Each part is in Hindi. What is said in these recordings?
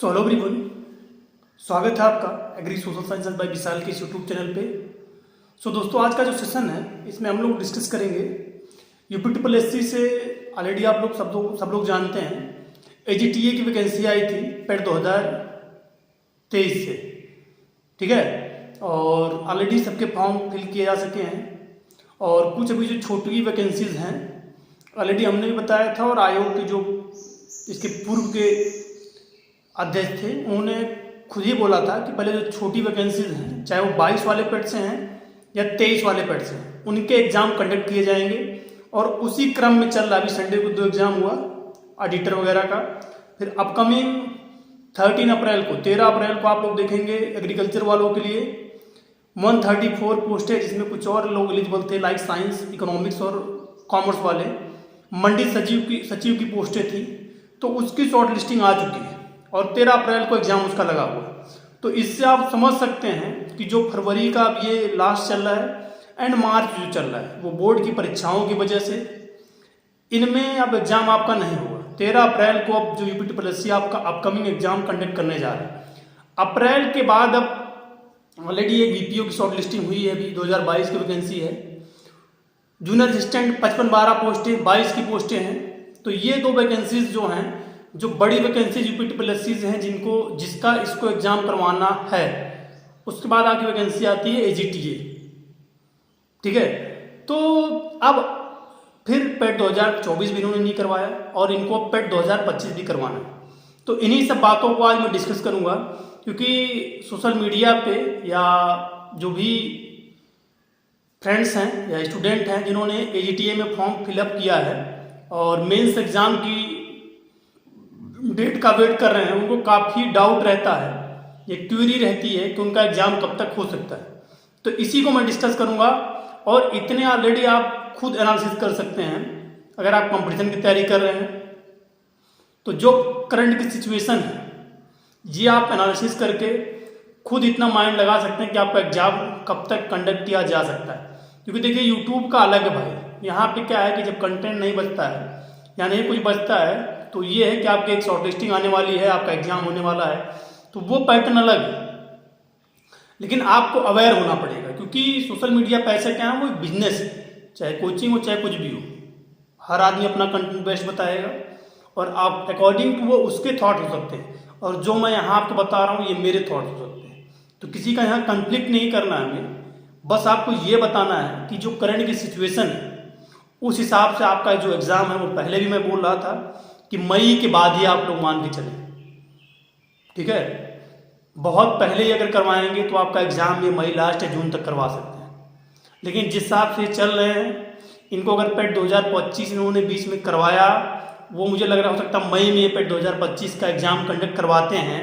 हेलो एवरीवन, स्वागत है आपका एग्री सोशल साइंसेज बाय विशाल के यूट्यूब चैनल पे। दोस्तों, आज का जो सेशन है इसमें हम लोग डिस्कस करेंगे यूपीटीपीएससी से। ऑलरेडी आप लोग सब लोग जानते हैं एजीटीए की वैकेंसी आई थी पेड 2023 से, ठीक है। और ऑलरेडी सबके फॉर्म फिल किए जा सके हैं और कुछ अभी जो छोटी वैकेंसीज हैं ऑलरेडी हमने भी बताया था, और आयोग के जो इसके पूर्व के अध्यक्ष थे उन्होंने खुद ही बोला था कि पहले जो छोटी वैकेंसीज हैं, चाहे वो 22 वाले पेड से हैं या 23 वाले पेड से हैं, उनके एग्जाम कंडक्ट किए जाएंगे। और उसी क्रम में चल रहा, अभी संडे को 2 एग्जाम हुआ ऑडिटर वगैरह का। फिर अपकमिंग 13 अप्रैल को आप लोग देखेंगे एग्रीकल्चर वालों के लिए 134 पोस्ट है, जिसमें कुछ और लोग एलिजिबल थे लाइक साइंस, इकोनॉमिक्स और कॉमर्स वाले। मंडी सचिव की पोस्टें थी, तो उसकी शॉर्ट लिस्टिंग आ चुकी है और 13 अप्रैल को एग्जाम उसका लगा हुआ। तो इससे आप समझ सकते हैं कि जो फरवरी का अब ये लास्ट चल रहा है एंड मार्च जो चल रहा है वो बोर्ड की परीक्षाओं की वजह से इनमें अब एग्जाम आपका नहीं होगा। 13 अप्रैल को अब जो यूपीटीपीएससी आपका अपकमिंग एग्जाम कंडक्ट करने जा रहा है। अप्रैल के बाद अब ऑलरेडी एक वीपीओ की शॉर्ट लिस्टिंग हुई है, अभी 2022 की वैकेंसी है। जूनियर असिस्टेंट 55-12 पोस्टें, 22 की पोस्टें हैं। तो ये 2 वैकेंसीज जो हैं, जो बड़ी वैकेंसीज यूपीटीपीएससी हैं जिसका इसको एग्जाम करवाना है। उसके बाद आपकी वैकेंसी आती है एजीटीए, ठीक है। तो अब फिर पेड 2024 भी इन्होंने नहीं करवाया और इनको पेड 2025 भी करवाना है। तो इन्हीं सब बातों को आज मैं डिस्कस करूंगा, क्योंकि सोशल मीडिया पे या जो भी फ्रेंड्स हैं या स्टूडेंट हैं जिन्होंने एजीटीए में फॉर्म फिलअप किया है और मेंस एग्जाम की डेट का वेट कर रहे हैं, उनको काफ़ी डाउट रहता है, ये क्यूरी रहती है कि उनका एग्जाम कब तक हो सकता है। तो इसी को मैं डिस्कस करूंगा और इतने ऑलरेडी आप खुद एनालिसिस कर सकते हैं अगर आप कंपटीशन की तैयारी कर रहे हैं। तो जो करंट की सिचुएशन है ये आप एनालिसिस करके खुद इतना माइंड लगा सकते हैं कि आपका एग्जाम कब तक कंडक्ट किया जा सकता है। क्योंकि देखिए यूट्यूब का अलग है भाई, यहाँ पे क्या है कि जब कंटेंट नहीं बचता है या नहीं कुछ बचता है तो ये है कि आपकी एक शॉर्ट लिस्टिंग आने वाली है, आपका एग्जाम होने वाला है, तो वो पैटर्न अलग है। लेकिन आपको अवेयर होना पड़ेगा, क्योंकि सोशल मीडिया पे ऐसा क्या है, वो एक बिजनेस है, चाहे कोचिंग हो चाहे कुछ भी हो। हर आदमी अपना कंटेंट बेस्ट बताएगा और आप अकॉर्डिंग टू वो उसके थॉट हो सकते हैं, और जो मैं यहाँ आपको बता रहा हूँ ये मेरे थॉट हो सकते हैं। तो किसी का यहाँ कंफ्लिक्ट नहीं करना है हमें, बस आपको ये बताना है कि जो करंट की सिचुएशन है उस हिसाब से आपका जो एग्जाम है, वो पहले भी मैं बोल रहा था कि मई के बाद ही आप लोग मान के चलें, ठीक है। बहुत पहले ही अगर करवाएंगे तो आपका एग्जाम ये मई लास्ट या जून तक करवा सकते हैं। लेकिन जिस हिसाब से चल रहे हैं, इनको अगर पेड 2025 इन्होंने बीच में करवाया, वो मुझे लग रहा हो सकता है मई में पेड 2025 का एग्जाम कंडक्ट करवाते हैं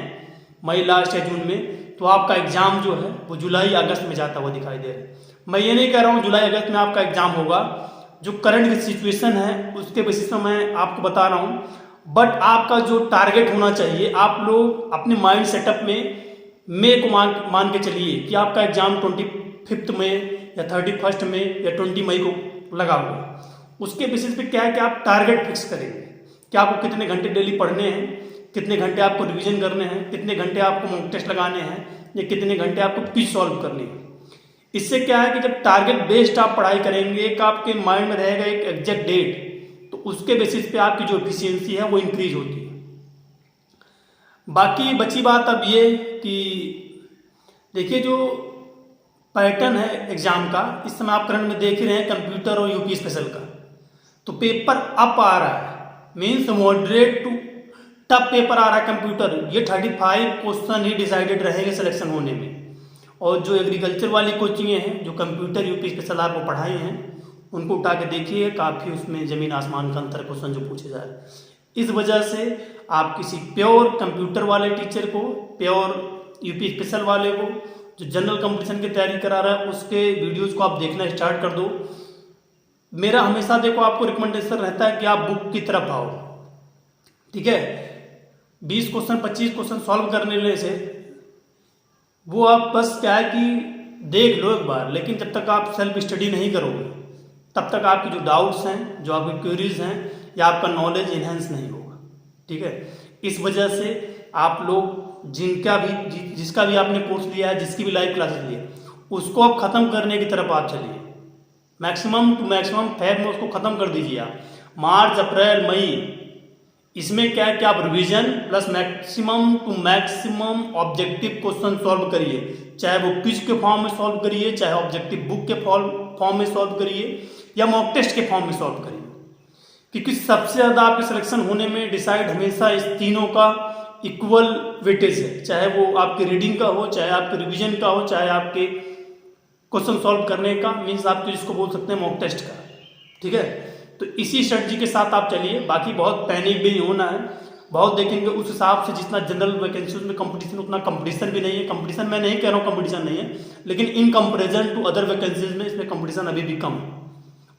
मई लास्ट या जून में, तो आपका एग्जाम जो है वो जुलाई अगस्त में जाता हुआ दिखाई दे रहा है। मैं ये नहीं कह रहा हूँ जुलाई अगस्त में आपका एग्जाम होगा, जो करंट की सिचुएशन है उसके बेसिस पर मैं आपको बता रहा हूँ। बट आपका जो टारगेट होना चाहिए, आप लोग अपने माइंड सेटअप में मई को मान के चलिए कि आपका एग्जाम 25 में या 31 में या 20 मई को लगा हुआ। उसके बेसिस पे क्या है कि आप टारगेट फिक्स करेंगे कि आपको कितने घंटे डेली पढ़ने हैं, कितने घंटे आपको रिवीजन करने हैं, कितने घंटे आपको मॉक टेस्ट लगाने हैं या कितने घंटे आपको क्विज सॉल्व करने हैं। इससे क्या है कि जब टारगेट बेस्ड आप पढ़ाई करेंगे, एक आपके माइंड में रहेगा एक एग्जैक्ट डेट, तो उसके बेसिस पे आपकी जो एफिशिएंसी है वो इंक्रीज होती है। बाकी बची बात अब ये कि देखिए जो पैटर्न है एग्जाम का, इस समय आप करंट में देख ही रहे हैं कंप्यूटर और यूपी स्पेशल का, तो पेपर अप आ रहा है, means moderate to tough paper आ रहा है कंप्यूटर। ये 35 क्वेश्चन ही डिसाइडेड रहेंगे सिलेक्शन होने में। और जो एग्रीकल्चर वाली कोचिंगें हैं, जो कंप्यूटर यूपी स्पेशल आपको पढ़ाई हैं, उनको उठा के देखिए, काफ़ी उसमें ज़मीन आसमान का अंतर क्वेश्चन जो पूछे जा रहे हैं। इस वजह से आप किसी प्योर कंप्यूटर वाले टीचर को, प्योर यूपी स्पेशल वाले को, जो जनरल कंपटीशन की तैयारी करा रहा है, उसके वीडियोज़ को आप देखना स्टार्ट कर दो। मेरा हमेशा देखो आपको रिकमेंडेशन रहता है कि आप बुक की तरफ आओ, ठीक है। 20 क्वेश्चन 25 क्वेश्चन सॉल्व करने से वो आप बस क्या है कि देख लो एक बार, लेकिन जब तक आप सेल्फ स्टडी नहीं करोगे तब तक आपकी जो डाउट्स हैं, जो आपकी क्वेरीज हैं या आपका नॉलेज इन्हेंस नहीं होगा। ठीक है। इस वजह से आप लोग जिसका भी आपने कोर्स लिया है, जिसकी भी लाइव क्लासेस ली है, उसको अब ख़त्म करने की तरफ आप चलिए। मैक्सिमम टू मैक्सिमम फेब में उसको ख़त्म कर दीजिए आप। मार्च, अप्रैल, मई, इसमें क्या है कि आप revision plus maximum to maximum objective question solve करिए, चाहे वो क्विज के फॉर्म में सॉल्व करिए, चाहे ऑब्जेक्टिव बुक के फॉर्म में सॉल्व करिए, या मॉक टेस्ट के फॉर्म में सॉल्व करिए। क्योंकि सबसे ज़्यादा आपके सिलेक्शन होने में डिसाइड हमेशा इस तीनों का इक्वल वेटेज है, चाहे वो आपके रीडिंग का हो, चाहे आपके रिवीजन का हो, चाहे आपके क्वेश्चन सॉल्व करने का, मीन्स आप तो जिसको बोल सकते हैं मॉक टेस्ट का। ठीक है, तो इसी स्ट्रेटजी के साथ आप चलिए। बाकी बहुत पैनिक भी नहीं होना है, बहुत देखेंगे उस हिसाब से जितना जनरल वैकेंसीज में कंपटीशन, उतना कंपटीशन भी नहीं है। कंपटीशन मैं नहीं कह रहा हूँ कंपटीशन नहीं है, लेकिन in comparison to other vacancies में इसमें कंपटीशन अभी भी कम है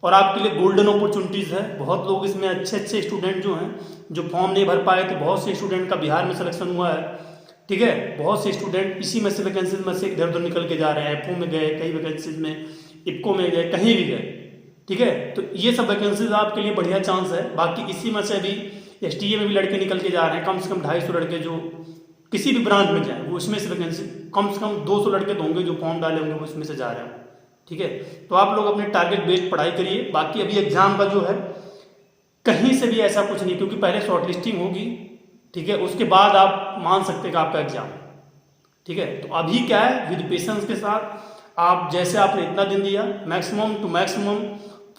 और आपके लिए गोल्डन अपॉर्चुनिटीज़ है। बहुत लोग इसमें अच्छे स्टूडेंट जो हैं, जो फॉर्म नहीं भर पाए थे, बहुत से स्टूडेंट का बिहार में सिलेक्शन हुआ है। ठीक है, बहुत से स्टूडेंट इसी में से वैकेंसीज में से इधर उधर निकल के जा रहे हैं, एफओ में गए, कई वैकेंसीज में इफको में गए, कहीं भी गए। ठीक है, तो ये सब वैकेंसीज आपके लिए बढ़िया चांस है। बाकी इसी में से भी एसटीए में भी लड़के निकल के जा रहे हैं, कम से कम 250 लड़के जो किसी भी ब्रांच में जाए, वो इसमें से वैकेंसी कम से कम 200 लड़के तो होंगे जो फॉर्म डाले होंगे, वो इसमें से जा रहे हैं। ठीक है, तो आप लोग अपने टारगेट बेस्ड पढ़ाई करिए। बाकी अभी एग्जाम का जो है कहीं से भी ऐसा कुछ नहीं, क्योंकि पहले शॉर्ट लिस्टिंग होगी, ठीक है, उसके बाद आप मान सकते हैं कि आपका एग्जाम। ठीक है, तो अभी क्या है, विद पेशेंस के साथ आप जैसे आपने इतना दिन दिया, मैक्सिमम टू मैक्सिमम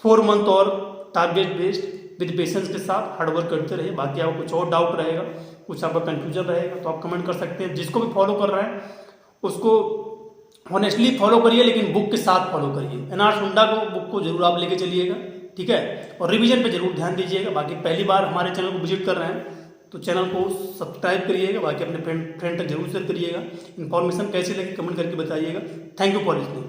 4 मंथ और टारगेट बेस्ड विद पेशेंस के साथ हार्डवर्क करते रहिए। बाकी आपको कुछ और डाउट रहेगा, कुछ आपका कन्फ्यूजन रहेगा, तो आप कमेंट कर सकते हैं। जिसको भी फॉलो कर रहे हैं उसको ऑनेस्टली फॉलो करिए, लेकिन बुक के साथ फॉलो करिए। एनआर सुंडा को बुक को जरूर आप लेके चलिएगा। ठीक है, और रिवीजन पे जरूर ध्यान दीजिएगा। बाकी पहली बार हमारे चैनल को विजिट कर रहे हैं तो चैनल को सब्सक्राइब करिएगा। बाकी अपने फ्रेंड तक जरूर शेयर करिएगा। इन्फॉर्मेशन कैसी लगी कमेंट करके बताइएगा। Thank you for listening.